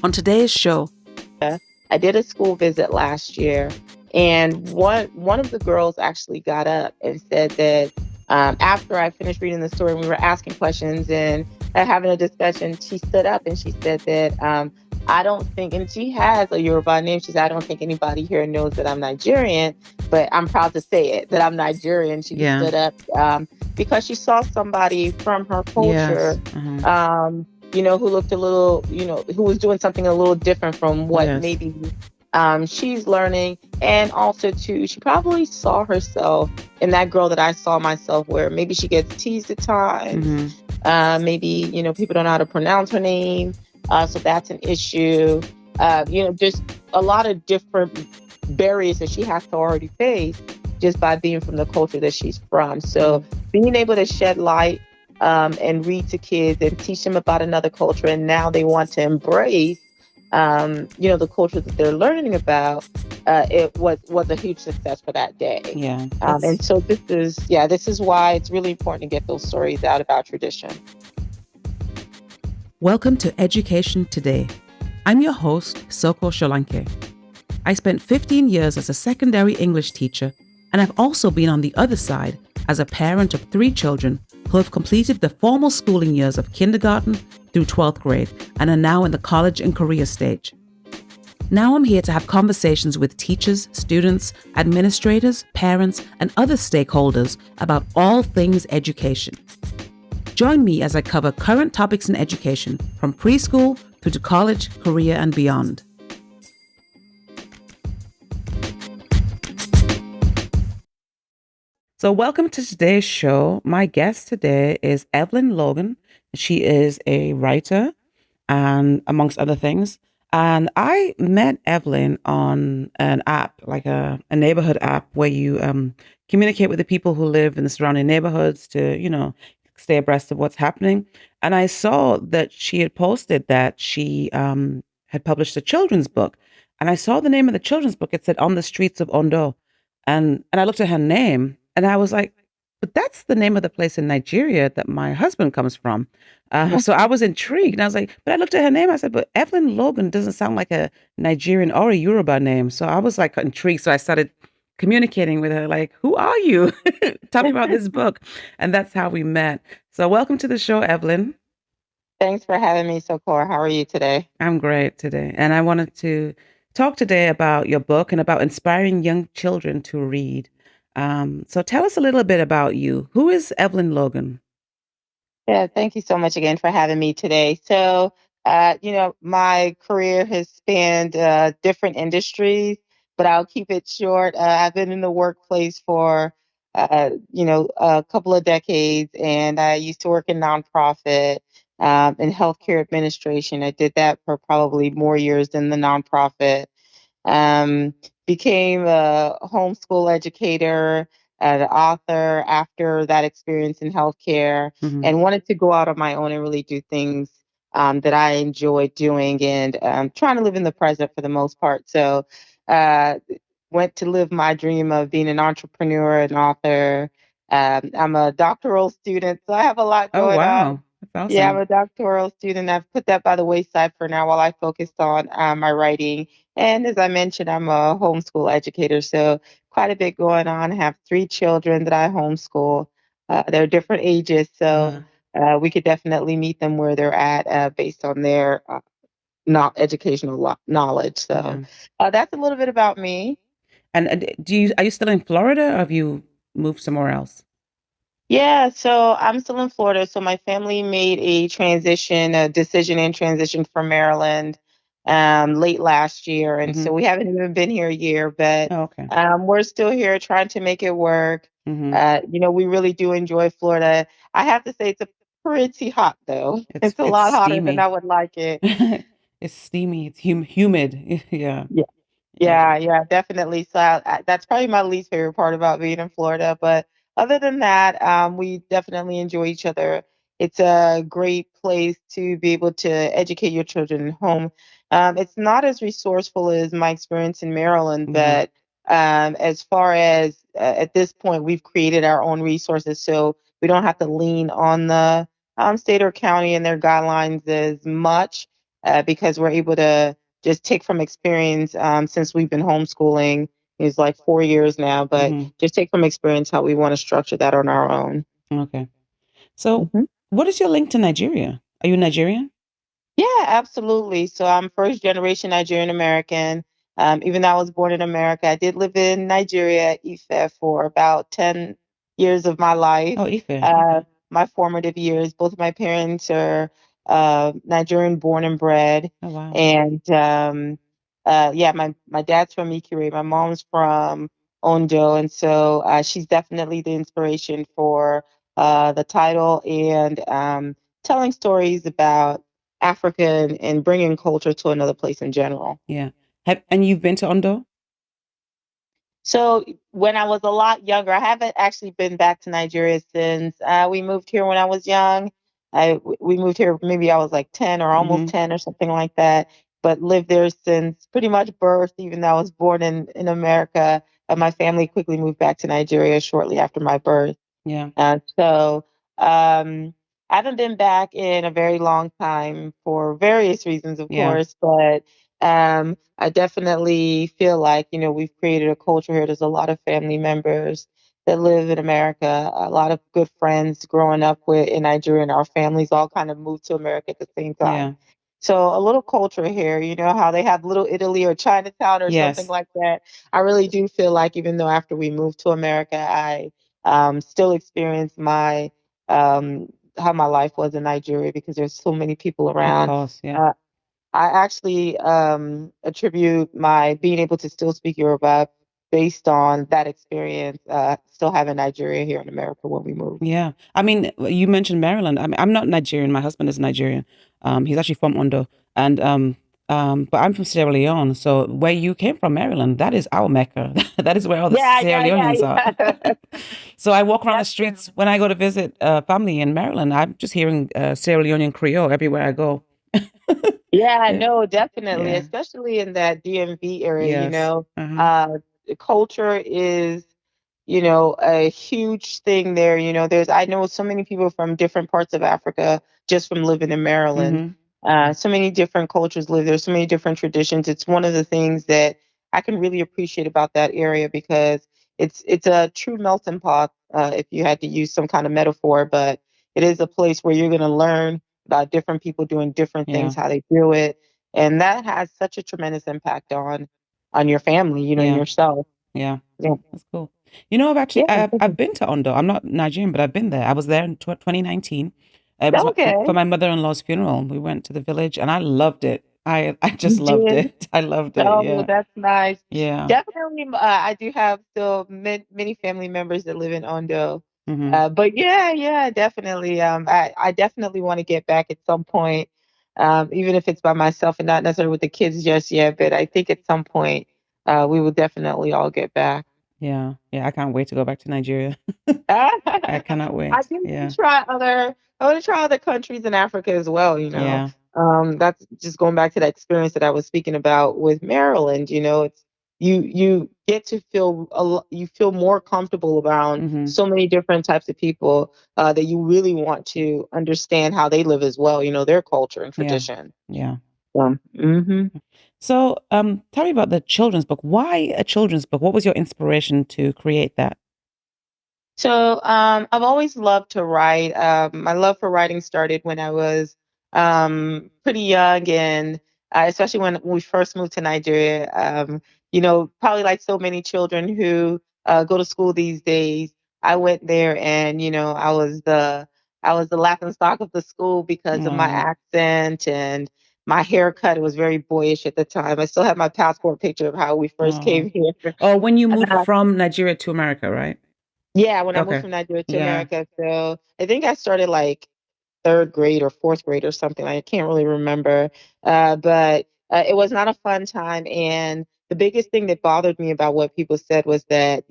On today's show, I did a school visit last year, and one of the girls actually got up and said that after I finished reading the story, and we were asking questions and having a discussion. She stood up and she said that I don't think, and she has a Yoruba name. She said, I don't think anybody here knows that I'm Nigerian, but I'm proud to say it that I'm Nigerian. She yeah, stood up because she saw somebody from her yes, culture. Who looked a little, who was doing something a little different from what yes, maybe she's learning. And also, too, she probably saw herself in that girl that I saw myself, where maybe she gets teased at times. mm-hmm. Maybe, people don't know how to pronounce her name. So that's an issue. Just a lot of different barriers that she has to already face just by being from the culture that she's from. So being able to shed light and read to kids and teach them about another culture, and now they want to embrace, the culture that they're learning about. It was a huge success for that day. Yeah, And so this is why it's really important to get those stories out about tradition. welcome to Education Today. I'm your host, Solanke. I spent 15 years as a secondary English teacher, and I've also been on the other side as a parent of 3 children who have completed the formal schooling years of kindergarten through 12th grade and are now in the college and career stage. Now I'm here to have conversations with teachers, students, administrators, parents, and other stakeholders about all things education. Join me as I cover current topics in education from preschool through to college, career, and beyond. So welcome to today's show. My guest today is Evelyn Logan. She is a writer and amongst other things. And I met Evelyn on an app, like a neighborhood app where you communicate with the people who live in the surrounding neighborhoods to, stay abreast of what's happening. And I saw that she had posted that she had published a children's book. And I saw the name of the children's book. It said On the Streets of Ondo. And I looked at her name and I was like, but that's the name of the place in Nigeria that my husband comes from. So I was intrigued. And I was like, but I looked at her name. I said, but Evelyn Logan doesn't sound like a Nigerian or a Yoruba name. So I was like intrigued. So I started communicating with her, like, who are you? Tell me about this book. And that's how we met. So welcome to the show, Evelyn. Thanks for having me, Sokor. How are you today? I'm great today. And I wanted to talk today about your book and about inspiring young children to read. So tell us a little bit about you. Who is Evelyn Logan? Yeah, thank you so much again for having me today. So, my career has spanned different industries, but I'll keep it short. I've been in the workplace for, a couple of decades, and I used to work in nonprofit in healthcare administration. I did that for probably more years than the nonprofit. Um, Became a homeschool educator, an author after that experience in healthcare, Hmm. and wanted to go out on my own and really do things that I enjoy doing, and trying to live in the present for the most part. So, uh, went to live my dream of being an entrepreneur, an author. I'm a doctoral student, so I have a lot Oh, going on. wow. That's Yeah, I'm awesome. a doctoral student. I've put that by the wayside for now while I focused on my writing. And as I mentioned, I'm a homeschool educator, so quite a bit going on. I have 3 children that I homeschool. They're different ages, so Uh-huh. we could definitely meet them where they're at based on their not educational knowledge. So Yeah. that's a little bit about me. And are you still in Florida or have you moved somewhere else? Yeah, so I'm still in Florida. So my family made a decision and transition from Maryland late last year. And Hmm. so we haven't even been here a year, but Oh, okay. we're still here trying to make it work. Hmm. We really do enjoy Florida. I have to say it's a pretty hot though. It's It's a it's lot hotter than I steamy. would like it. It's steamy. It's humid. Yeah. Yeah. Yeah. Yeah, definitely. So that's probably my least favorite part about being in Florida. But other than that, we definitely enjoy each other. It's a great place to be able to educate your children at home. It's not as resourceful as my experience in Maryland, Yeah. but as far as at this point, we've created our own resources, so we don't have to lean on the state or county and their guidelines as much. because we're able to just take from experience since we've been homeschooling. It's like 4 years now, but Hmm. just take from experience how we want to structure that on our own. Okay. So, Mhm. what is your link to Nigeria? Are you Nigerian? Yeah, absolutely. So I'm first generation Nigerian American. Even though I was born in America, I did live in Nigeria, Ife, for about 10 years of my life. Oh, Ife. Uh, Okay. my formative years, both of my parents are Nigerian born and bred. Oh, wow. And yeah, my dad's from Ikire, my mom's from Ondo. And so she's definitely the inspiration for the title and telling stories about Africa and bringing culture to another place in general. Yeah. And you've been to Ondo? So when I was a lot younger, I haven't actually been back to Nigeria since we moved here when I was young. We moved here maybe I was like 10 or almost Mm-hmm. 10 or something like that, but lived there since pretty much birth, even though I was born in America. My family quickly moved back to Nigeria shortly after my birth. Yeah. So I haven't been back in a very long time for various reasons, of Yeah. course, but I definitely feel like, we've created a culture here. There's a lot of family members that live in America, a lot of good friends growing up with in Nigeria, and our families all kind of moved to America at the same time. Yeah. So a little culture here, how they have Little Italy or Chinatown or something Yes. like that. I really do feel like even though after we moved to America, I still experience my how my life was in Nigeria because there's so many people Of around. course. Yeah. Uh, I actually attribute my being able to still speak Yoruba based on that experience, still having Nigeria here in America when we moved. Yeah. I mean, you mentioned Maryland. I mean, I'm not Nigerian. My husband is Nigerian. He's actually from Ondo. And but I'm from Sierra Leone. So where you came from, Maryland, that is our Mecca. That is where all the Yeah, Sierra yeah, Leoneans are. yeah, yeah. So I walk around the streets Definitely. when I go to visit family in Maryland. I'm just hearing Sierra Leonean Creole everywhere I go. Yeah, Yeah. no, definitely, Yeah. especially in that DMV area, Yes. Uh-huh. the culture is, a huge thing there. I know so many people from different parts of Africa just from living in Maryland. Mm-hmm. So many different cultures live there, so many different traditions. It's one of the things that I can really appreciate about that area because it's a true melting pot, if you had to use some kind of metaphor, but it is a place where you're going to learn about different people doing different Yeah. things, how they do it, and that has such a tremendous impact on your family, and Yeah. yourself. Yeah. Yeah. That's cool. You know, Yeah. I've been to Ondo. I'm not Nigerian, but I've been there. I was there in 2019. It was for Okay. my mother-in-law's funeral. We went to the village and I loved it. I just You loved did. it. I loved it. Oh, Yeah. that's nice. Yeah. Definitely, I do have still many family members that live in Ondo. Hmm. But yeah, yeah, definitely. I definitely want to get back at some point, even if it's by myself and not necessarily with the kids just yet. But I think at some point, we will definitely all get back. Yeah. Yeah. I can't wait to go back to Nigeria. I cannot I wait. do want to Yeah. try other. I want to try other countries in Africa as well. Yeah. That's just going back to that experience that I was speaking about with Maryland. It's you get to feel you feel more comfortable around Hmm. so many different types of people that you really want to understand how they live as well. Their culture and Yeah. tradition. Yeah. So, So, tell me about the children's book. Why a children's book? What was your inspiration to create that? So I've always loved to write. My love for writing started when I was pretty young, and especially when we first moved to Nigeria. Probably like so many children who go to school these days, I went there, and I was the laughing stock of the school because of my Oh, accent and my haircut. It was very boyish at the time. I still have my passport picture of how we first oh, came here. oh, when you moved from Nigeria to America, right? Yeah, when I moved Okay. from Nigeria to Yeah. America. So I think I started like third grade or fourth grade or something. I can't really remember. But it was not a fun time. And the biggest thing that bothered me about what people said was that,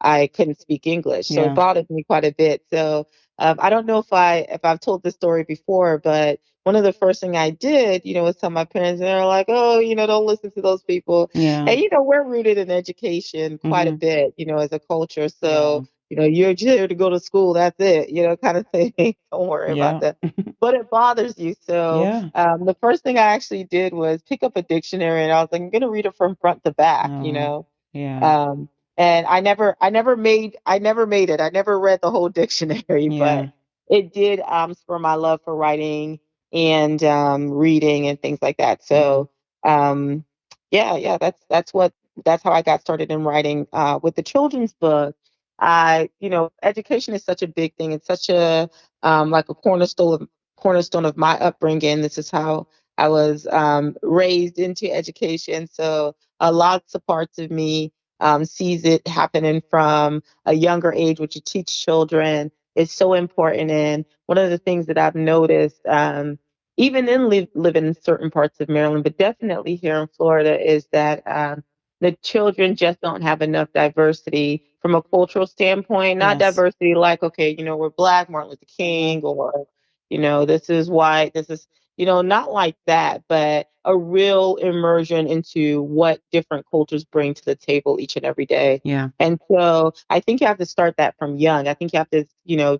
I couldn't speak English. So it Yeah. bothered me quite a bit. So I don't know if I've told this story before, but one of the first thing I did, was tell my parents, and they're like, oh, don't listen to those people. Yeah. And, we're rooted in education quite a Hmm. bit, as a culture. Yeah. So you're just here to go to school. That's it, kind of thing. Don't worry about Yeah. that. But it bothers you. So Yeah. the first thing I actually did was pick up a dictionary, and I was like, I'm going to read it from front to back, Oh, yeah. um, and I never made it. I never read the whole dictionary, but Yeah. it did spur my love for writing and reading and things like that. Yeah. So um, yeah, that's how I got started in writing. With the children's book, education is such a big thing. It's such a like a cornerstone of my upbringing. This is how I was raised into education. So lots of parts of me sees it happening from a younger age, which you teach children is so important. And one of the things that I've noticed, even in living in certain parts of Maryland, but definitely here in Florida, is that the children just don't have enough diversity from a cultural standpoint. Not Yes. diversity like, okay, we're Black, Martin Luther Hmm. King, or, this is white, this is, not like that, but a real immersion into what different cultures bring to the table each and every day. Yeah. And so I think you have to start that from young. I think you have to,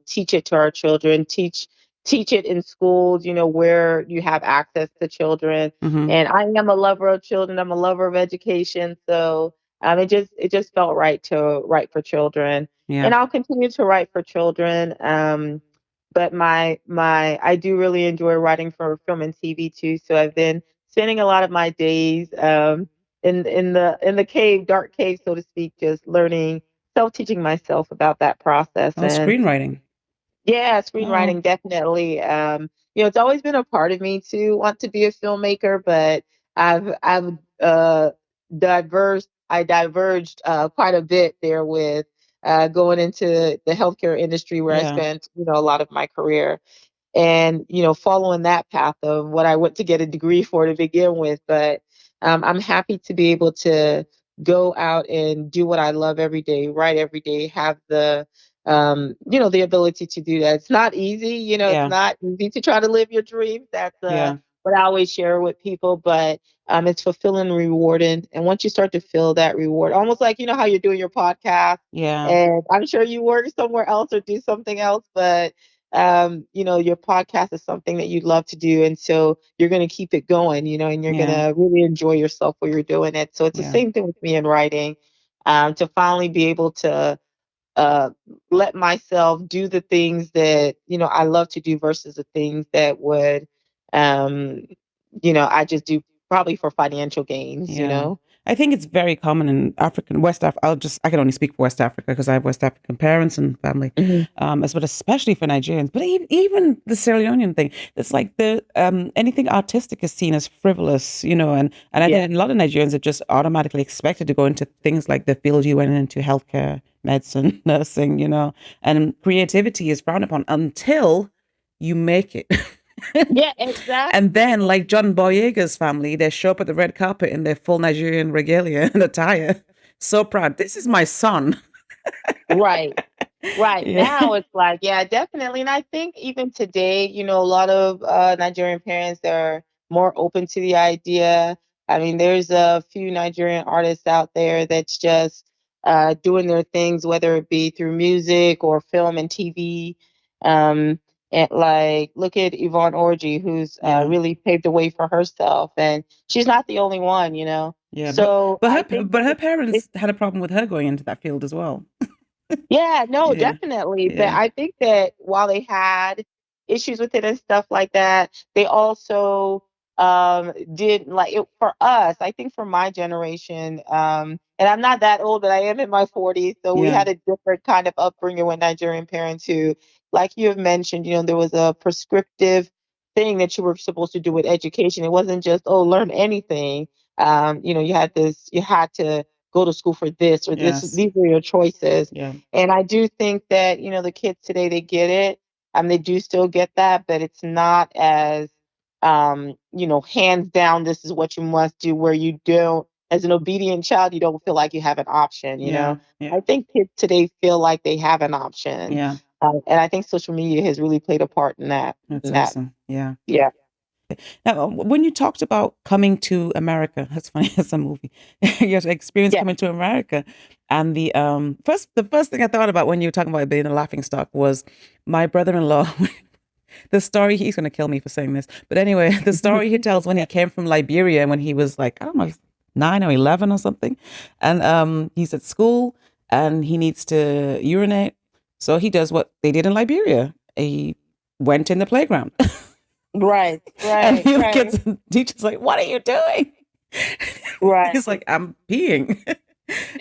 teach it to our children, teach it in schools, where you have access to children. Hmm. And I am a lover of children. I'm a lover of education. So it just felt right to write for children. Yeah. And I'll continue to write for children. But I do really enjoy writing for film and TV too. So I've been spending a lot of my days in the cave, dark cave, so to speak, just learning, self-teaching myself about that process. Oh, And screenwriting. yeah, Oh, screenwriting definitely. It's always been a part of me to want to be a filmmaker, but I've diverged quite a bit there with going into the healthcare industry where I yeah. spent a lot of my career, and following that path of what I went to get a degree for to begin with. But I'm happy to be able to go out and do what I love every day, write every day, have the ability to do that. It's not easy. It's Yeah. not easy to try to live your dreams. That's Yeah. what I always share with people, but it's fulfilling and rewarding. And once you start to feel that reward, almost like how you're doing your podcast, Yeah. and I'm sure you work somewhere else or do something else, but your podcast is something that you'd love to do. And so you're going to keep it going, and you're going Yeah. to really enjoy yourself while you're doing it. So it's the Yeah. same thing with me in writing, to finally be able to uh, let myself do the things that, I love to do versus the things that would, um, I just do probably for financial gains. Yeah. I think it's very common in African West Africa. I can only speak for West Africa because I have West African parents and family, Hmm. but especially for Nigerians. But even the Sierra Leonean thing, it's like the anything artistic is seen as frivolous, and I Yeah. think a lot of Nigerians are just automatically expected to go into things like the field you went into, healthcare, medicine, nursing, and creativity is frowned upon until you make it. Yeah, And exactly. then, like John Boyega's family, they show up at the red carpet in their full Nigerian regalia and attire. So proud. This is my son. Right. Right. Yeah. Now it's like, yeah, definitely. And I think even today, a lot of Nigerian parents are more open to the idea. I mean, there's a few Nigerian artists out there that's just doing their things, whether it be through music or film and TV. Um, and like, look at Yvonne Orji, who's Yeah. really paved the way for herself. And she's not the only one. Yeah. But So but I her think but her it's parents had a problem with her going into that field as well. yeah, no, Yeah. definitely. But Yeah. I think that while they had issues with it and stuff like that, they also did like it for us. I think for my generation, and I'm not that old, but I am in my 40s, so we Yeah. had a different kind of upbringing with Nigerian parents who, like you have mentioned, there was a prescriptive thing that you were supposed to do with education. It wasn't just, oh, learn anything. You had to go to school for this or this. Yes. These are your choices. Yeah. And I do think that, the kids today, they get it. They do still get that, but it's not as, hands down, this is what you must do, where you don't, as an obedient child, you don't feel like you have an option. Yeah. Yeah. I think kids today feel like they have an option. Yeah. And I think social media has really played a part in that. That's In that. awesome. Yeah. Yeah. Now, when you talked about coming to America, that's funny. That's a movie. Your experience Yeah. coming to America, and the first thing I thought about when you were talking about being a laughing stock was my brother-in-law. The story, he's going to kill me for saying this, but anyway, the story he tells when he came from Liberia when he was like, I don't know, 9 or 11 or something, and he's at school and he needs to urinate, so he does what they did in Liberia. He went in the playground. Right, And right, the other right, kids and teachers like, what are you doing? He's right. like, I'm peeing.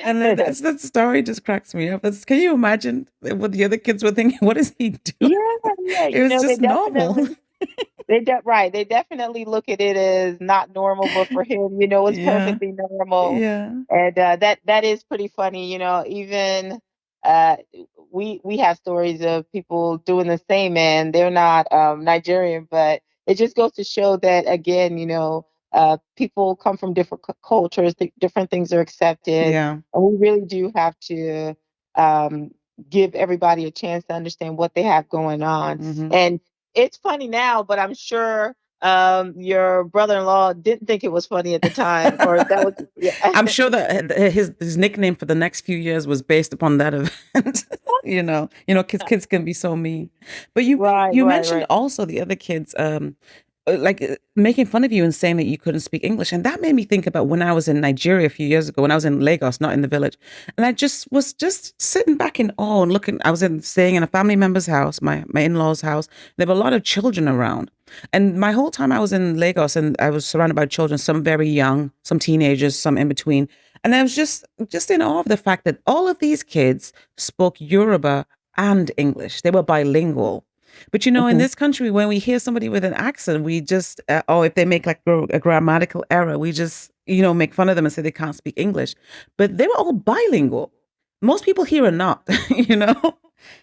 And then that story just cracks me up. Can you imagine what the other kids were thinking? What is he Yeah, doing? yeah. It was just normal. They definitely look at it as not normal, but for him, it's Yeah. perfectly normal. Yeah. And that is pretty funny. Even uh, we have stories of people doing the same, and they're not Nigerian, but it just goes to show that again, people come from different cultures, different things are accepted, Yeah. and we really do have to um, give everybody a chance to understand what they have going on. Hmm. And it's funny now, but I'm sure your brother-in-law didn't think it was funny at the time, or that was yeah. I'm sure that his nickname for the next few years was based upon that event. Kids can be so mean. But you Right, you right, mentioned right. also the other kids making fun of you and saying that you couldn't speak English, and that made me think about when I was in Nigeria a few years ago, when I was in Lagos, not in the village, and I just was just sitting back in awe and looking. I was staying in a family member's house, my in-laws' house. There were a lot of children around. And my whole time I was in Lagos and I was surrounded by children, some very young, some teenagers, some in between. And I was just in awe of the fact that all of these kids spoke Yoruba and English. They were bilingual. But in Hmm. this country, when we hear somebody with an accent, we just, or if they make like a grammatical error, we just, make fun of them and say they can't speak English. But they were all bilingual. Most people here are not, you know?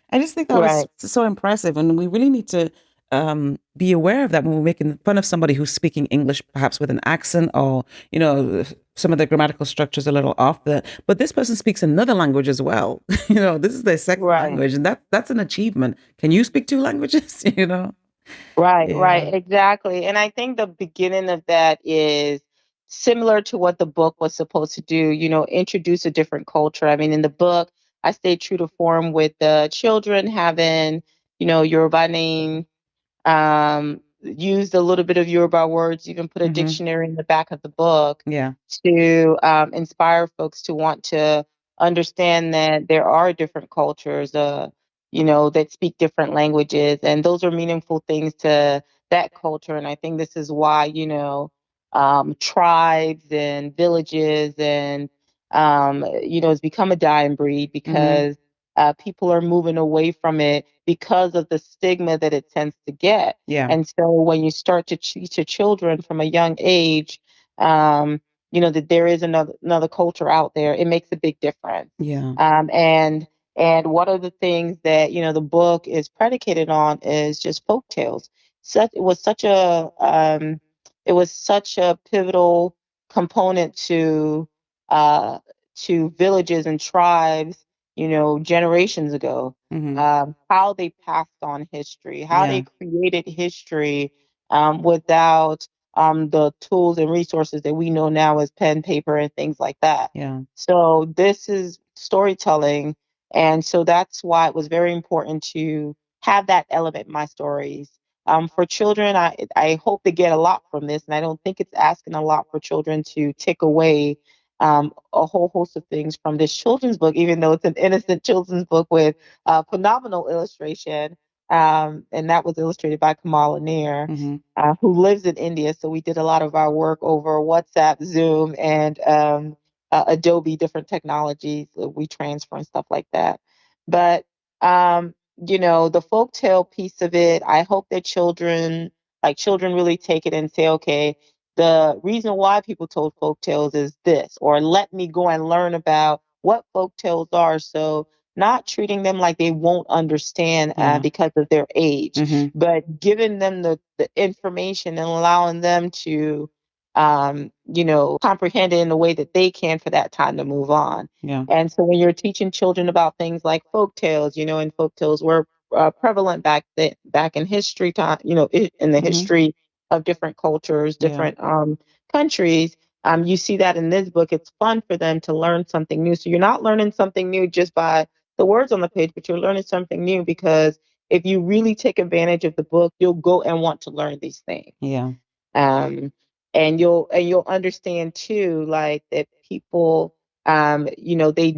I just think that was Right, so impressive. And we really need to be aware of that when we're making fun of somebody who's speaking English, perhaps with an accent or, some of the grammatical structures a little off. But this person speaks another language as well. This is their second right. language, and that's an achievement. Can you speak two languages? Right, Yeah. right, exactly. And I think the beginning of that is similar to what the book was supposed to do, introduce a different culture. I mean, in the book, I stayed true to form with the children having, Yoruba name, used a little bit of Yoruba words, even put a Hmm. dictionary in the back of the book Yeah. to inspire folks to want to understand that there are different cultures, that speak different languages, and those are meaningful things to that culture. And I think this is why, tribes and villages and, it's become a dying breed Hmm. because people are moving away from it because of the stigma that it tends to get. Yeah. And so when you start to teach your children from a young age, um, that there is another culture out there, it makes a big difference. Yeah. And one of the things that the book is predicated on is just folk tales. Such it was such a pivotal component uh, to villages and tribes, generations ago. Hmm. How they passed on history, how they Yeah. created history without the tools and resources that we know now as pen, paper, and things like that. Yeah. So this is storytelling, and so that's why it was very important to have that element in my stories. For children, I hope they get a lot from this, and I don't think it's asking a lot for children to take away a whole host of things from this children's book, even though it's an innocent children's book with phenomenal illustration. And that was illustrated by Kamala Nair, Hmm. who lives in India. So we did a lot of our work over WhatsApp, Zoom, and Adobe, different technologies that we transfer and stuff like that. But the folktale piece of it, I hope that children really take it and say, okay, the reason why people told folk tales is this, or let me go and learn about what folk tales are. So not treating them like they won't understand Yeah. because of their age, Hmm. but giving them the information and allowing them to, comprehend it in a way that they can for that time to move on. Yeah. And so when you're teaching children about things like folk tales, and folk tales were prevalent back in history time, in the Hmm. history of different cultures, Yeah. different countries. You see that in this book. It's fun for them to learn something new. So you're not learning something new just by the words on the page, but you're learning something new because if you really take advantage of the book, you'll go and want to learn these things. Yeah. um, and you'll understand too, like that people, they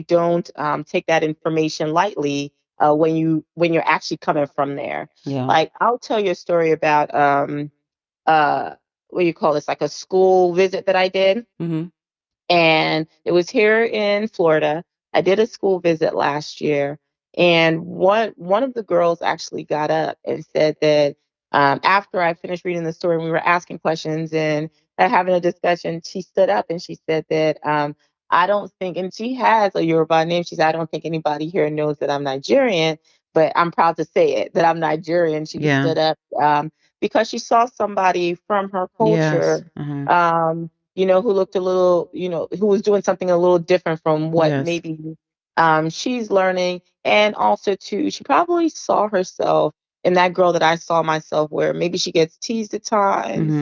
don't take that information lightly when you're actually coming from there. Yeah. Like I'll tell you a story about uh, what do you call this? Like a school visit that I did, Mhm. and it was here in Florida. I did a school visit last year, and one of the girls actually got up and said that after I finished reading the story, and we were asking questions and having a discussion. She stood up and she said that I don't think, and she has a Yoruba name. She said, I don't think anybody here knows that I'm Nigerian, but I'm proud to say it that I'm Nigerian. She just Yeah. stood up because she saw somebody from her Yes. culture. Uh-huh. Who looked a little, who was doing something a little different from what Yes. maybe she's learning. And also, too, she probably saw herself in that girl that I saw myself, where maybe she gets teased at times.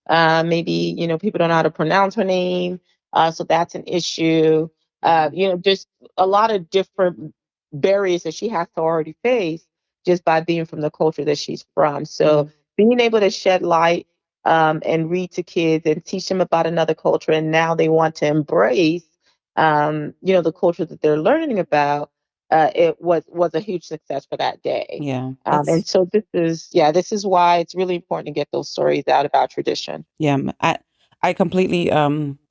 Mhm. Maybe, people don't know how to pronounce her name. So that's an issue. Yeah. Just a lot of different barriers that she has to already face just by being from the culture that she's from. Yeah. So being able to shed light and read to kids and teach them about another culture, and now they want to embrace, the culture that they're learning about. It was a huge success for that day. Yeah. And That's so this is why it's really important to get those stories out about tradition. yeah. I completely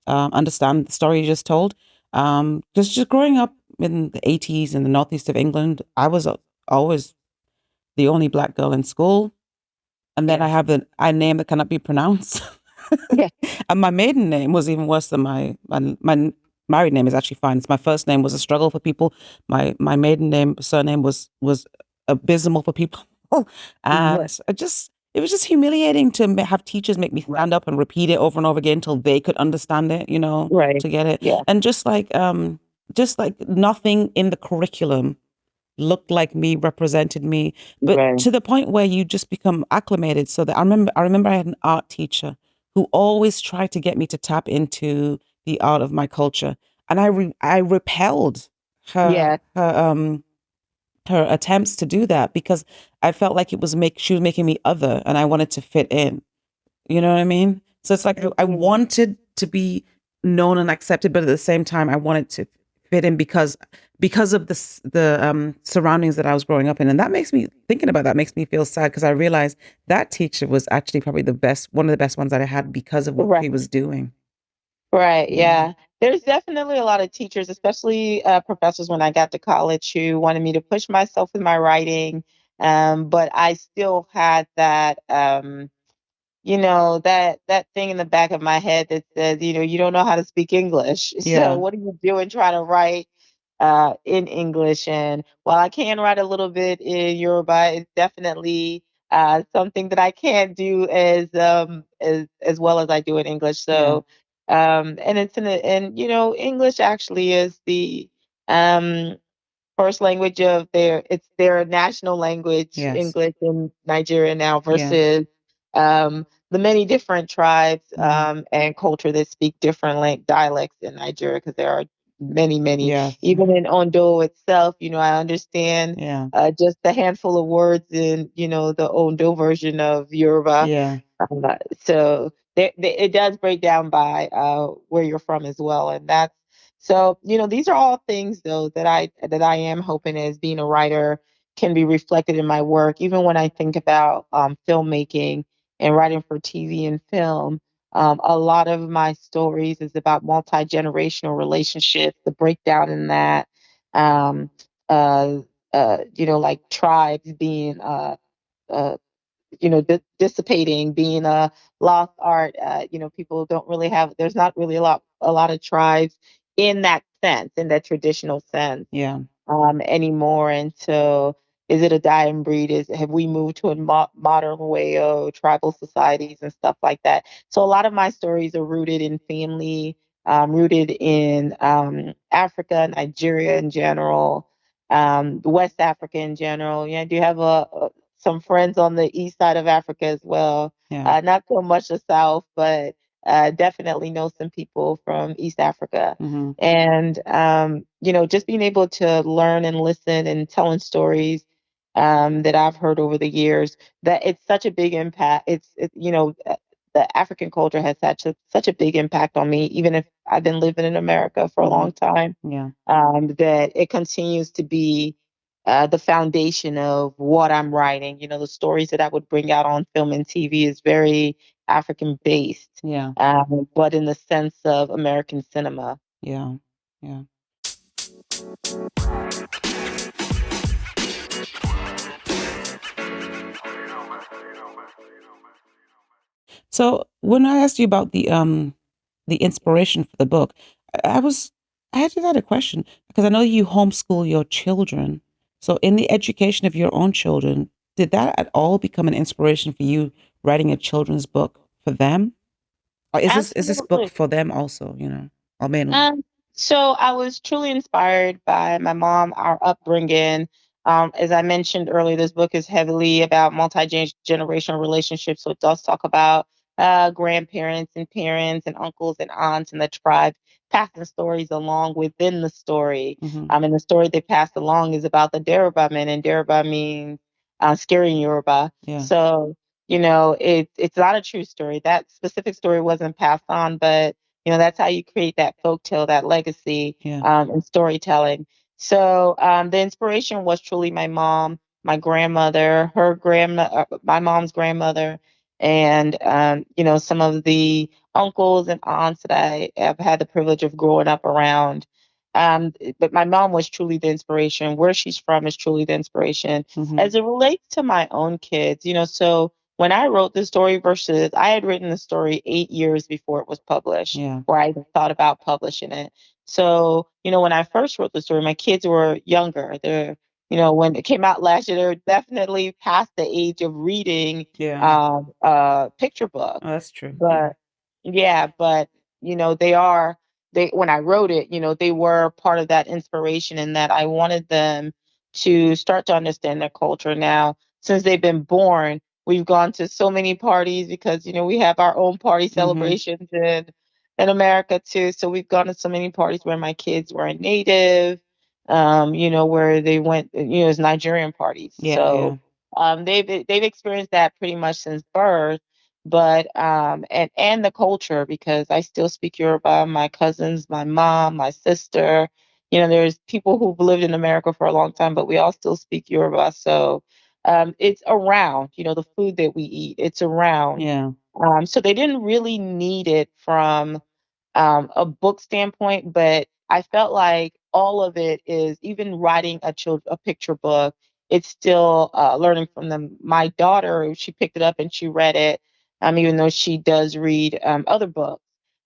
understand the story you just told. Just growing up in the 80s in the northeast of England, I was always the only black girl in school, and then I Yeah. have a name that cannot be pronounced. Yeah. And my maiden name was even worse than my married name is actually fine. It's my first name was a struggle for people. My maiden name surname was abysmal for people, and Right. it was just humiliating to have teachers make me stand up and repeat it over and over again until they could understand it, Right. to get it. Yeah. And just like nothing in the curriculum looked like me, represented me, but Right. to the point where you just become acclimated. So that I remember I had an art teacher who always tried to get me to tap into the art of my culture, and I repelled her Yeah. her attempts to do that because I felt like she was making me other, and I wanted to fit in. You know what I mean? So it's like I Mhm. wanted to be known and accepted, but at the same time, I wanted to fit in because of the surroundings that I was growing up in, and that makes me thinking about that makes me feel sad because I realized that teacher was actually probably one of the best ones that I had because of what Right. she was doing. Right. Yeah, Yeah. There's definitely a lot of teachers, especially professors when I got to college, who wanted me to push myself with my writing. But I still had that, that thing in the back of my head that says, you don't know how to speak English. So yeah, what are you doing trying to write in English? And while I can write a little bit in Yoruba, it's definitely something that I can't do as well as I do in English. yeah, So and English actually is the um first language of their national language, yes, English in Nigeria now, yeah, versus the many different tribes mhm, and culture that speak different dialects in Nigeria, because there are many, many. yes, Even in Ondo itself, I understand yeah, just a handful of words in, the Ondo version of Yoruba. yeah, So it does break down by where you're from as well, and that's so. These are all things though that I am hoping, as being a writer, can be reflected in my work. Even when I think about filmmaking and writing for TV and film, a lot of my stories is about multi-generational relationships, the breakdown in that, um, uh, like tribes being uh, dissipating, being a lost art. People don't really have. There's not really a lot of tribes in that sense, in that traditional sense, yeah, anymore. And so, is it a dying breed? Have we moved to a modern way of tribal societies and stuff like that? So a lot of my stories are rooted in family, rooted in Africa, Nigeria in general, West Africa in general. Yeah, I do have some friends on the east side of Africa as well. Yeah. Not so much the south, but definitely know some people from East Africa. Mm-hmm. And just being able to learn and listen and telling stories that I've heard over the years, that it's such a big impact. The African culture has such a big impact on me, even if I've been living in America for a Mm-hmm. long time, Yeah. that it continues to be the foundation of what I'm writing. The stories that I would bring out on film and TV is very African based, Yeah. but in the sense of American cinema. Yeah. Yeah. So when I asked you about the inspiration for the book, I was I had a question because I know you homeschool your children. So in the education of your own children, did that at all become an inspiration for you writing a children's book for them? Or is this book Absolutely. for them also, or mainly? Um, so I was truly inspired by my mom, our upbringing. As I mentioned earlier, this book is heavily about multi-generational relationships. So it does talk about grandparents and parents and uncles and aunts and the tribe passing stories along within the story. Mm-hmm. And the story they passed along is about the Deruba men, and Deruba means scary in Yoruba. Yeah. So, it's not a true story. That specific story wasn't passed on, but that's how you create that folktale, that legacy, Yeah. in storytelling. So the inspiration was truly my mom, my grandmother, my mom's grandmother, and some of the uncles and aunts that I have had the privilege of growing up around. But my mom was truly the inspiration. Where she's from is truly the inspiration. Mm-hmm. As it relates to my own kids, so when I wrote the story versus I had written the story 8 years before it was published, Yeah. or I even thought about publishing it. So, when I first wrote the story, my kids were younger. When it came out last year, they were definitely past the age of reading Yeah. picture books. Oh, that's true. Yeah. But yeah, but they when I wrote it, they were part of that inspiration, and that I wanted them to start to understand their culture. Now, since they've been born, we've gone to so many parties because we have our own party Mm-hmm. celebrations in America too. So we've gone to so many parties where my kids were native, where they went, as Nigerian parties. Yeah. Yeah. So they've experienced that pretty much since birth. But and the culture, because I still speak Yoruba. My cousins, my mom, my sister, there's people who've lived in America for a long time, but we all still speak Yoruba. So it's around, the food that we eat. It's around. Yeah. So they didn't really need it from a book standpoint, but I felt like all of it is, even writing a picture book, it's still learning from them. My daughter, she picked it up and she read it, even though she does read other books,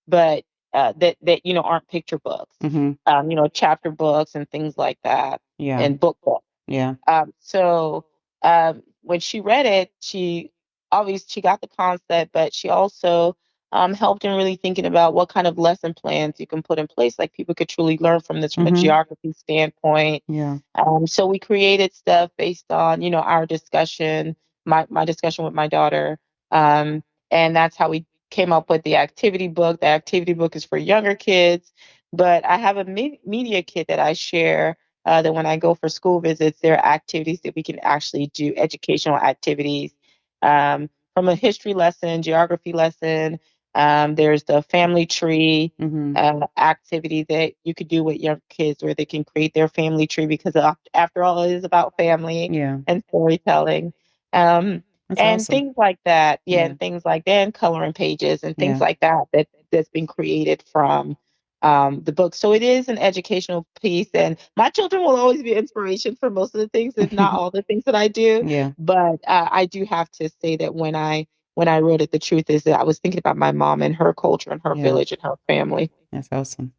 but that aren't picture books, Mm-hmm. chapter books and things like that, Yeah. and book books. Yeah. So when she read it, she got the concept, but she also helped in really thinking about what kind of lesson plans you can put in place. Like, people could truly learn from this from a Mm-hmm. geography standpoint. Yeah. So we created stuff based on, our discussion, my discussion with my daughter. Um, and that's how we came up with the activity book. The activity book is for younger kids, but I have a media kit that I share, that when I go for school visits, there are activities that we can actually do, educational activities, from a history lesson, geography lesson. There's the family tree Mm-hmm. activity that you could do with young kids, where they can create their family tree, because after all, it is about family Yeah. and storytelling. Um, That's and awesome. things like that. Yeah, Yeah. and things like that, and coloring pages and things Yeah. like that's been created from the book. So it is an educational piece, and my children will always be inspiration for most of the things, if not all the things that I do. Yeah. But I do have to say that when I wrote it, the truth is that I was thinking about my mom and her culture and her Yeah. village and her family. That's awesome.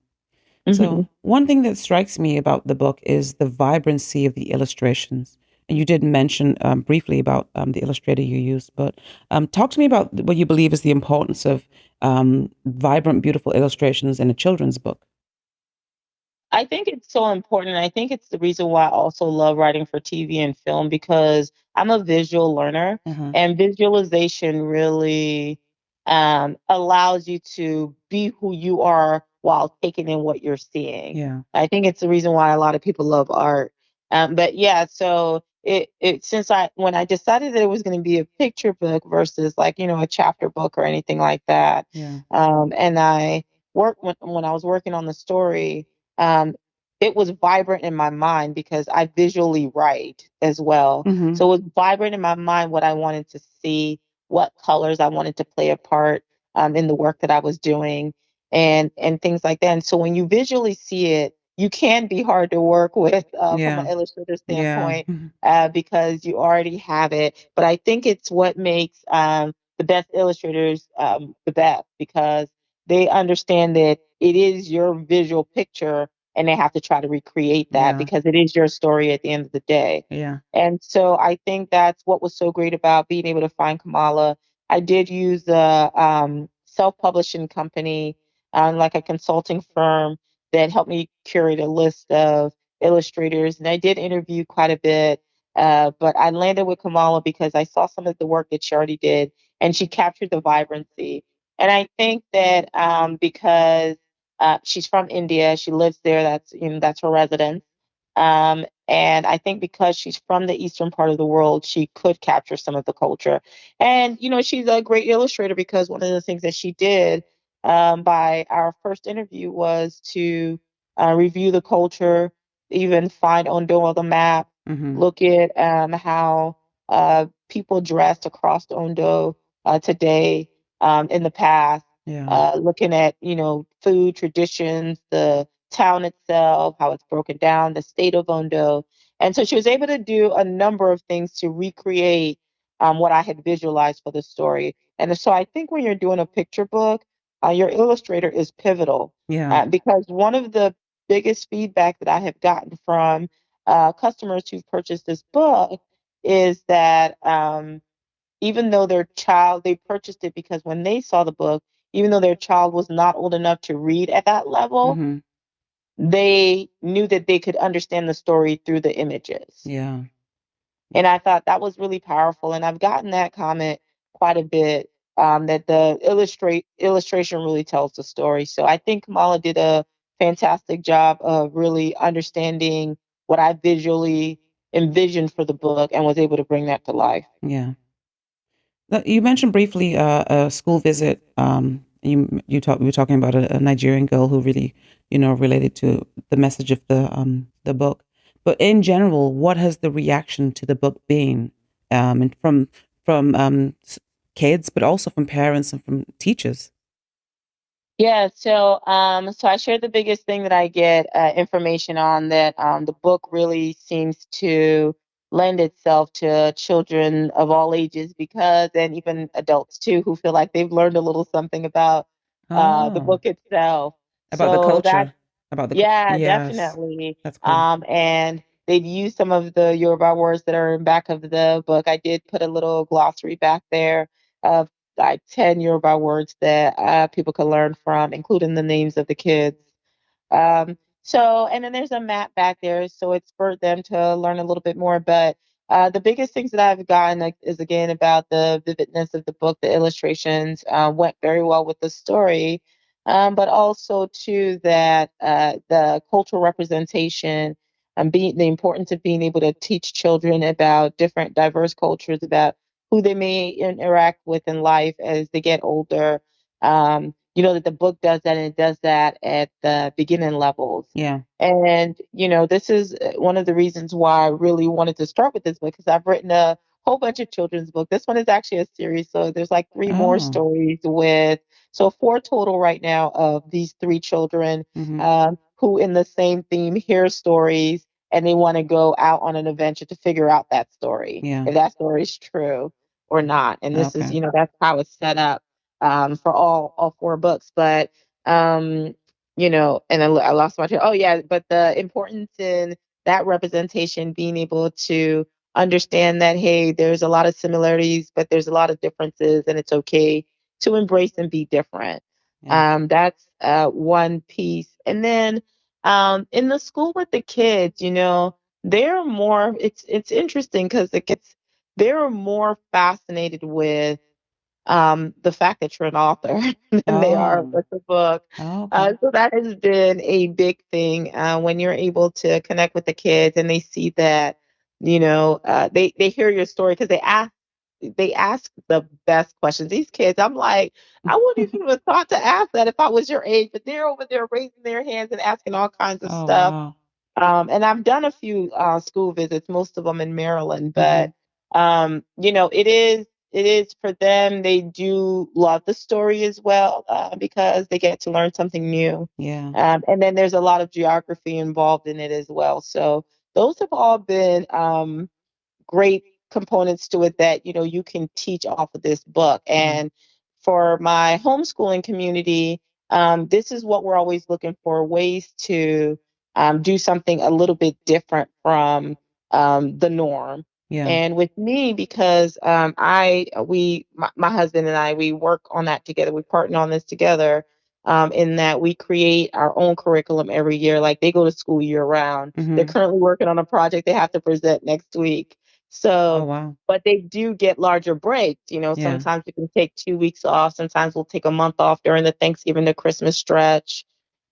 So, Mhm. one thing that strikes me about the book is the vibrancy of the illustrations. And you did mention briefly about the illustrator you used, but talk to me about what you believe is the importance of vibrant, beautiful illustrations in a children's book. I think it's so important. I think it's the reason why I also love writing for TV and film, because I'm a visual learner, Uh-huh. and visualization really allows you to be who you are while taking in what you're seeing. Yeah. I think it's the reason why a lot of people love art. But yeah, so it since I when I decided that it was going to be a picture book versus like a chapter book or anything like that, Yeah. and I worked when I was working on the story, um, it was vibrant in my mind because I visually write as well. Mm-hmm. So it was vibrant in my mind what I wanted to see, what colors I wanted to play a part in the work that I was doing, and things like that. And so when you visually see it, you can be hard to work with from an Yeah. illustrator Yeah. standpoint because you already have it. But I think it's what makes the best illustrators the best because they understand that it is your visual picture and they have to try to recreate that Yeah. because it is your story at the end of the day. Yeah. And so I think that's what was so great about being able to find Kamala. I did use a self-publishing company, like a consulting firm that helped me curate a list of illustrators. And I did interview quite a bit, but I landed with Kamala because I saw some of the work that she already did, and she captured the vibrancy. And I think that because she's from India, she lives there. That's her residence. And I think because she's from the eastern part of the world, she could capture some of the culture. And she's a great illustrator because one of the things that she did by our first interview was to review the culture, even find Ondo on the map, Mm-hmm. look at how people dressed across Ondo today, in the past, Yeah. looking at food traditions, the town itself, how it's broken down, the state of Ondo. And so she was able to do a number of things to recreate what I had visualized for the story. And so I think when you're doing a picture book, your illustrator is pivotal Yeah. because one of the biggest feedback that I have gotten from customers who've purchased this book is that even though their child, they purchased it because when they saw the book, even though their child was not old enough to read at that level, Mm-hmm. they knew that they could understand the story through the images. Yeah. And I thought that was really powerful. And I've gotten that comment quite a bit, that the illustration really tells the story. So I think Kamala did a fantastic job of really understanding what I visually envisioned for the book and was able to bring that to life. Yeah. You mentioned briefly a school visit. You were talking about a Nigerian girl who really, related to the message of the book. But in general, what has the reaction to the book been, and from kids, but also from parents and from teachers? Yeah, so I shared the biggest thing that I get information on that the book really seems to lend itself to children of all ages because and even adults too who feel like they've learned a little something about the Oh, book itself. about the So that culture, yeah, yes, definitely. that's cool. And they've used some of the Yoruba words that are in back of the book. I did put a little glossary back there of like 10 Yoruba words that people can learn from, including the names of the kids. And then there's a map back there, so it's for them to learn a little bit more. But the biggest things that I've gotten is again about the vividness of the book. The illustrations went very well with the story, but also too that the cultural representation, being the importance of being able to teach children about different diverse cultures, about who they may interact with in life as they get older. That the book does that and it does that at the beginning levels. Yeah. And, this is one of the reasons why I really wanted to start with this book because I've written a whole bunch of children's books. This one is actually a series. So there's like three more Oh. stories so four total right now of these three children Mm-hmm. who, in the same theme, hear stories and they want to go out on an adventure to figure out that story, Yeah. if that story is true or not. And this is, Okay. that's how it's set up for all four books. But and I lost my train. Oh yeah, but the importance in that representation, being able to understand that hey, there's a lot of similarities, but there's a lot of differences, and it's okay to embrace and be different. Yeah. That's one piece, and then in the school with the kids, they're more. It's interesting because the kids they're more fascinated with the fact that you're an author than they are Oh, with the book. okay. So that has been a big thing when you're able to connect with the kids and they see that, they hear your story because they ask the best questions. These kids, I'm like, I wouldn't even have thought to ask that if I was your age, but they're over there raising their hands and asking all kinds of Oh, stuff. wow. And I've done a few school visits, most of them in Maryland, Mm-hmm. but it is for them. They do love the story as well because they get to learn something new. Yeah. And then there's a lot of geography involved in it as well. So those have all been great components to it that you can teach off of this book. Yeah. And for my homeschooling community, this is what we're always looking for, ways to do something a little bit different from the norm. Yeah. And with me, because my husband and I, we work on that together. We partner on this together. In that we create our own curriculum every year. Like they go to school year round. They're Mm-hmm. currently working on a project they have to present next week. Oh, So, wow. but they do get larger breaks. Yeah. Sometimes we can take 2 weeks off. Sometimes we'll take a month off during the Thanksgiving to Christmas stretch.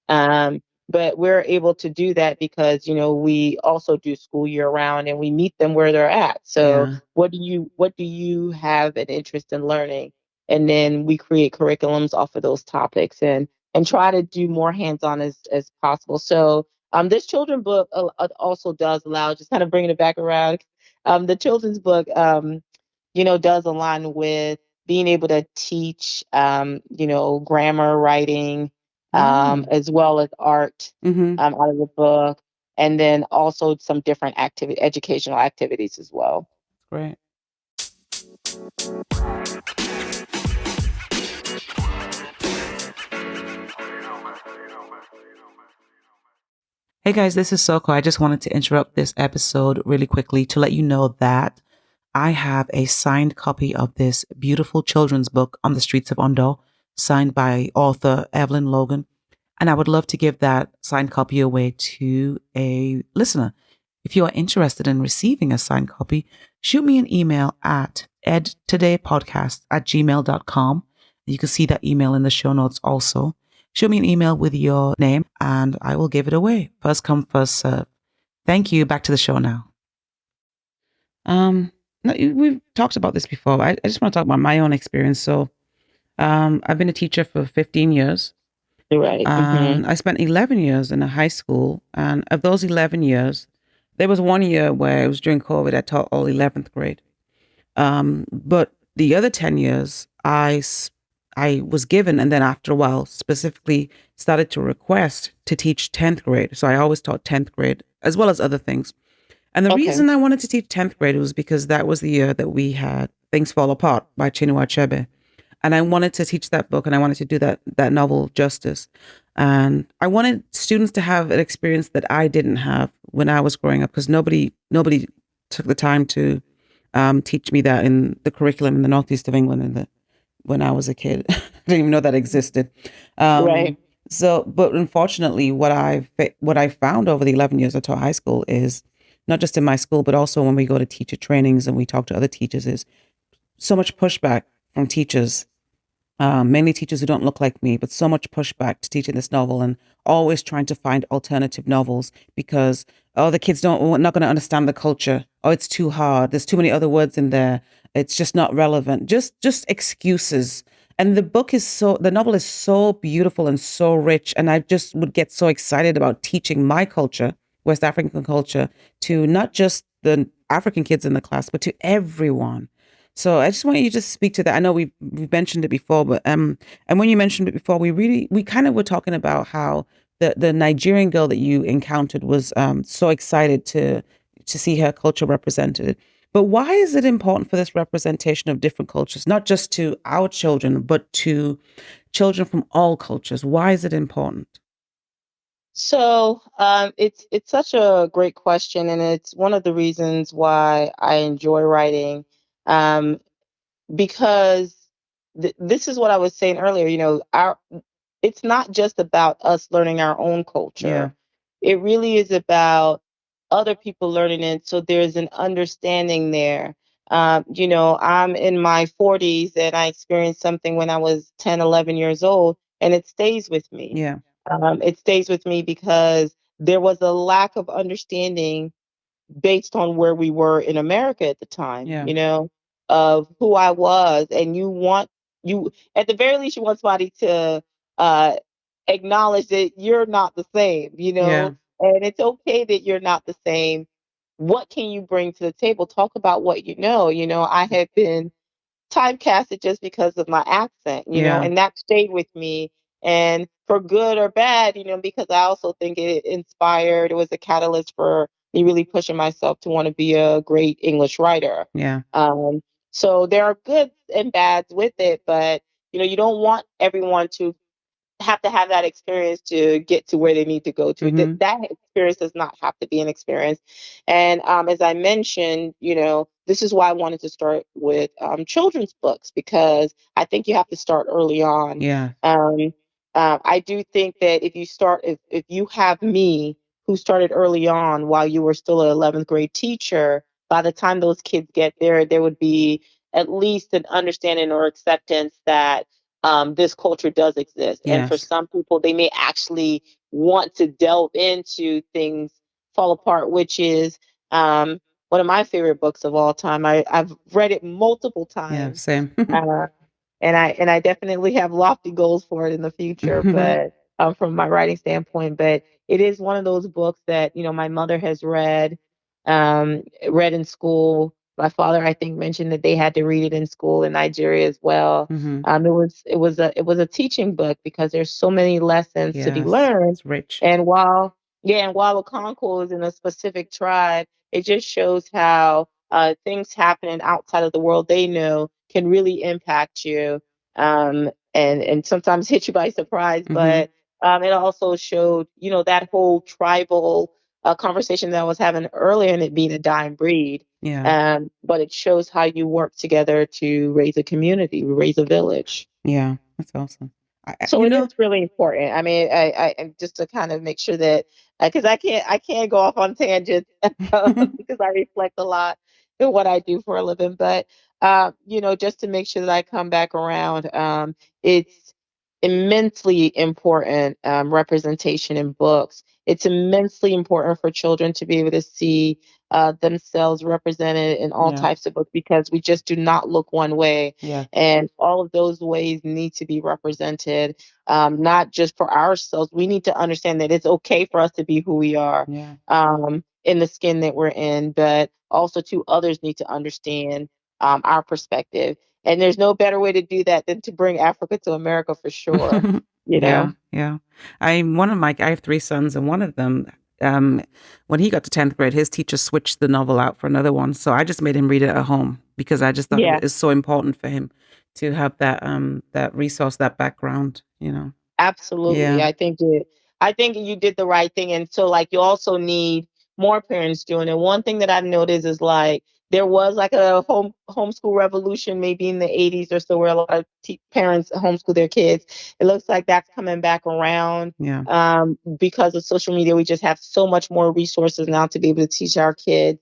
Um, but we're able to do that because, we also do school year round and we meet them where they're at. So Yeah. what do you have an interest in learning? And then we create curriculums off of those topics and try to do more hands-on as possible. So this children book also does allow, just kind of bringing it back around. The children's book, does align with being able to teach, grammar, writing, Oh. as well as art Mm-hmm. out of the book, and then also some different educational activities as well. Great. Hey guys, this is Soko. I just wanted to interrupt this episode really quickly to let you know that I have a signed copy of this beautiful children's book on the streets of Ondo, signed by author Evelyn Logan. And I would love to give that signed copy away to a listener. If you are interested in receiving a signed copy, shoot me an email at edtodaypodcast@gmail.com. You can see that email in the show notes also. Shoot me an email with your name and I will give it away. First come, first serve. Thank you. Back to the show now. Um, no, we've talked about this before. I just want to talk about my own experience. So, I've been a teacher for 15 years. Right. Hmm. And I spent 11 years in a high school. And of those 11 years, there was one year where it was during COVID, I taught all 11th grade. But the other 10 years, I was given, and then after a while, specifically started to request to teach 10th grade. So I always taught 10th grade as well as other things. And the Okay. reason I wanted to teach 10th grade was because that was the year that we had Things Fall Apart by Chinua Achebe. And I wanted to teach that book and I wanted to do that novel justice. And I wanted students to have an experience that I didn't have when I was growing up because nobody took the time to teach me that in the curriculum in the northeast of England when I was a kid. I didn't even know that existed. Right. Um, but unfortunately, what I found over the 11 years I taught high school is not just in my school, but also when we go to teacher trainings and we talk to other teachers, is so much pushback from teachers, mainly teachers who don't look like me, but so much pushback to teaching this novel and always trying to find alternative novels because, oh, the kids not going to understand the culture. Oh, it's too hard. There's too many other words in there. It's just not relevant. Just excuses. And the novel is so beautiful and so rich. And I just would get so excited about teaching my culture, West African culture, to not just the African kids in the class, but to everyone. So I just want you to speak to that. I know we've mentioned it before, but and when you mentioned it before, we kind of were talking about how the Nigerian girl that you encountered was so excited to see her culture represented. But why is it important for this representation of different cultures, not just to our children, but to children from all cultures? Why is it important? So it's such a great question, and it's one of the reasons why I enjoy writing. Um, because this is what I was saying earlier. Our it's not just about us learning our own Yeah. culture. It really is about other people learning it. So there's an understanding there. I'm in my 40s and I experienced something when I was 10, 11 years old, and it stays with me. Yeah. It stays with me because there was a lack of understanding based on where we were in America at the time, Yeah. of who I was. And you, at the very least, you want somebody to uh, acknowledge that you're not the same, Yeah. and it's okay that you're not the same. What can you bring to the table? Talk about what you know. I had been typecasted just because of my accent, Yeah. and that stayed with me. And for good or bad, because I also think it was a catalyst for me really pushing myself to want to be a great English writer. Yeah. Um, so there are goods and bads with it, but you don't want everyone to have that experience to get to where they need to go to. Mm-hmm. That experience does not have to be an experience. And as I mentioned, this is why I wanted to start with children's books, because I think you have to start early on. Yeah. Um, I do think that if you have me who started early on while you were still an 11th grade teacher, by the time those kids get there would be at least an understanding or acceptance that this culture does exist. And for Yes. some people, they may actually want to delve into things fall apart, which is one of my favorite books of all time. I've read it multiple Yeah. times. Same. Uh, and I definitely have lofty goals for it in the future, but from my writing standpoint, but it is one of those books that my mother has read in school. My father, I think, mentioned that they had to read it in school in Nigeria as well. Mm-hmm. It was a teaching book because there's so many lessons to be Yes. learned. It's rich. And while a Concord is in a specific tribe, it just shows how things happening outside of the world they know can really impact you, and sometimes hit you by surprise. Mm-hmm. But it also showed, that whole tribal conversation that I was having earlier, and it being a dying breed. Yeah. But it shows how you work together to raise a community, raise a village. Yeah. That's awesome. So it is really important. I mean, and just to kind of make sure that, because I can't go off on tangents because I reflect a lot in what I do for a living. But just to make sure that I come back around, it's immensely important, representation in books. It's immensely important for children to be able to see themselves represented in all Yeah. types of books, because we just do not look one way, Yeah. and all of those ways need to be represented, not just for ourselves. We need to understand that it's okay for us to be who we are, Yeah. in the skin that we're in, but also too, others need to understand our perspective. And there's no better way to do that than to bring Africa to America for sure. You Yeah, know? yeah. I have three sons, and one of them, um, when he got to 10th grade, his teacher switched the novel out for another one. So I just made him read it at home because I just thought it Yeah. was so important for him to have that resource, that background. Absolutely. Yeah, I think you did the right thing. And so, like, you also need more parents doing it. One thing that I've noticed is, like, there was like a homeschool revolution maybe in the 80s or so, where a lot of parents homeschool their kids. It looks like that's coming back around, yeah, because of social media. We just have so much more resources now to be able to teach our kids.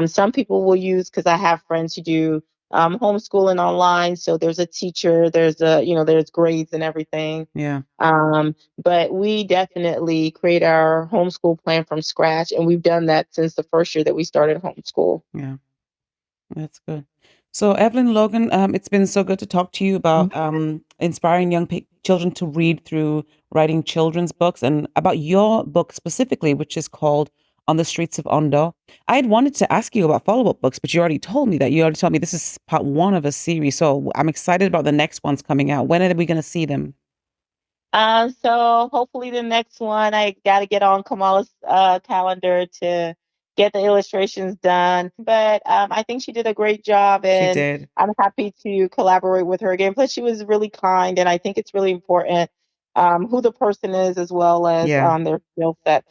Some people will use, because I have friends who do homeschooling online. So there's a teacher, there's grades and everything. yeah, But we definitely create our homeschool plan from scratch, and we've done that since the first year that we started homeschool. yeah. That's good. So, Evelyn Logan, it's been so good to talk to you about inspiring young children to read through writing children's books and about your book specifically, which is called On the Streets of Ondo. I had wanted to ask you about follow-up books, but you already told me that. You already told me this is part one of a series. So, I'm excited about the next ones coming out. When are we going to see them? So hopefully the next one, I got to get on Kamala's calendar to get the illustrations done. But I think she did a great job, She and did. I'm happy to collaborate with her again. Plus, she was really kind, and I think it's really important who the person is, as well as Yeah. their skill set.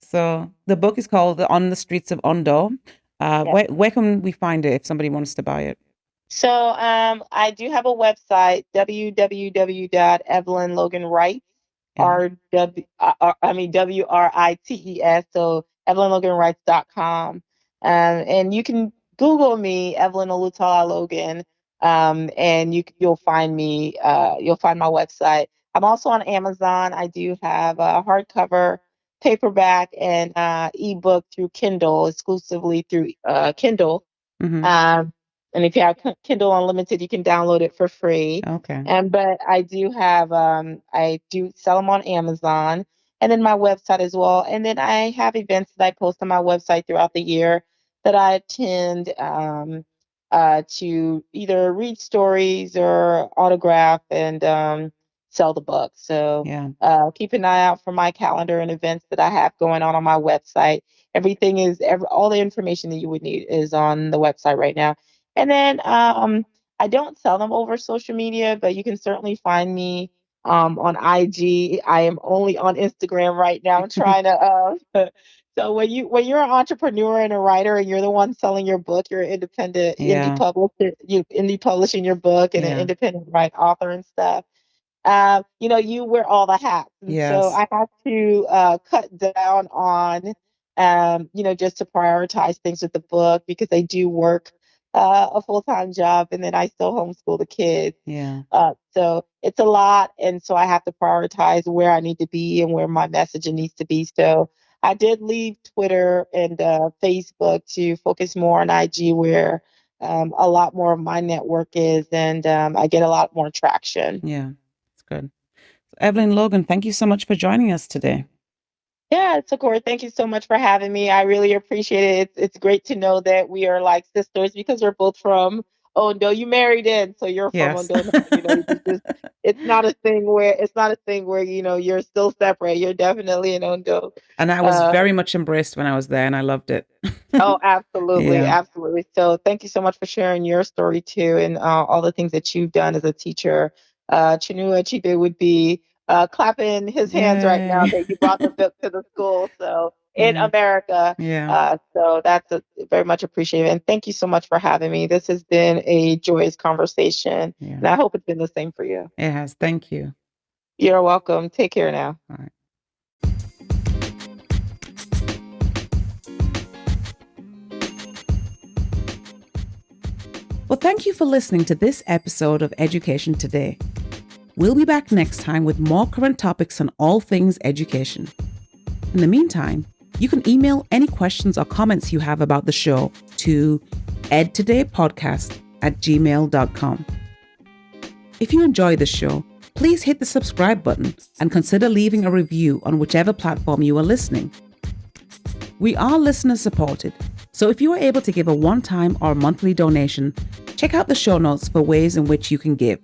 So, the book is called On the Streets of Ondo. Yeah. Where can we find it if somebody wants to buy it? So I do have a website, www.evelynloganwrites, Yeah. WRITES, so evelynloganwrites.com. And you can Google me, Evelyn Logan, and you'll find me. You'll find my website. I'm also on Amazon. I do have a hardcover, paperback, and ebook through Kindle, exclusively through Kindle. Mm-hmm. Um, and if you have Kindle Unlimited, you can download it for free. Okay. And but I do sell them on Amazon and then my website as well. And then I have events that I post on my website throughout the year that I attend to either read stories or autograph and sell the book. So Yeah. keep an eye out for my calendar and events that I have going on my website. All the information that you would need is on the website right now. And then I don't sell them over social media, but you can certainly find me on IG. I am only on Instagram right now. I'm trying to so when you're an entrepreneur and a writer and you're the one selling your book, you're an independent Yeah. you indie publishing your book and an Yeah. independent author and stuff. You wear all the hats. And so Yes. I have to cut down on, just to prioritize things with the book because I do work a full-time job and then I still homeschool the kids. Yeah. So it's a lot. And so I have to prioritize where I need to be and where my messaging needs to be. So I did leave Twitter and Facebook to focus more on IG where a lot more of my network is and I get a lot more traction. Yeah. It's good. Evelyn Logan, thank you so much for joining us today. Yeah, Sakura, thank you so much for having me. I really appreciate it. It's great to know that we are like sisters because we're both from Ondo. You married in, so you're from Yes. Ondo now. It's not a thing where you're still separate. You're definitely in Ondo. And I was Uh, very much embraced when I was there and I loved it. oh, absolutely, Yeah. absolutely. So thank you so much for sharing your story too, and all the things that you've done as a teacher. Chinua Achebe would be clapping his hands right now Yay. that you brought the book to the school. So in Yeah. America, Yeah. so that's very much appreciated. And thank you so much for having me. This has been a joyous conversation, Yeah. and I hope it's been the same for you. It has. Thank you. You're welcome. Take care now. All right. Well, thank you for listening to this episode of Education Today. We'll be back next time with more current topics on all things education. In the meantime, you can email any questions or comments you have about the show to edtodaypodcast@gmail.com. If you enjoy the show, please hit the subscribe button and consider leaving a review on whichever platform you are listening. We are listener supported, so if you are able to give a one-time or monthly donation, check out the show notes for ways in which you can give.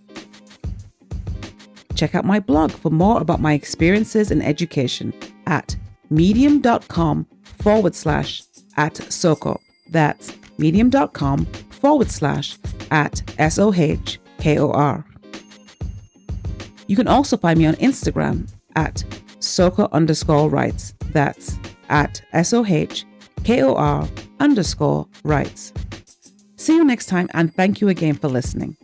Check out my blog for more about my experiences in education at medium.com/@SOKO. That's medium.com/@SOHKOR. You can also find me on Instagram at @SOKO_rights. That's at @SOHKOR_rights. See you next time and thank you again for listening.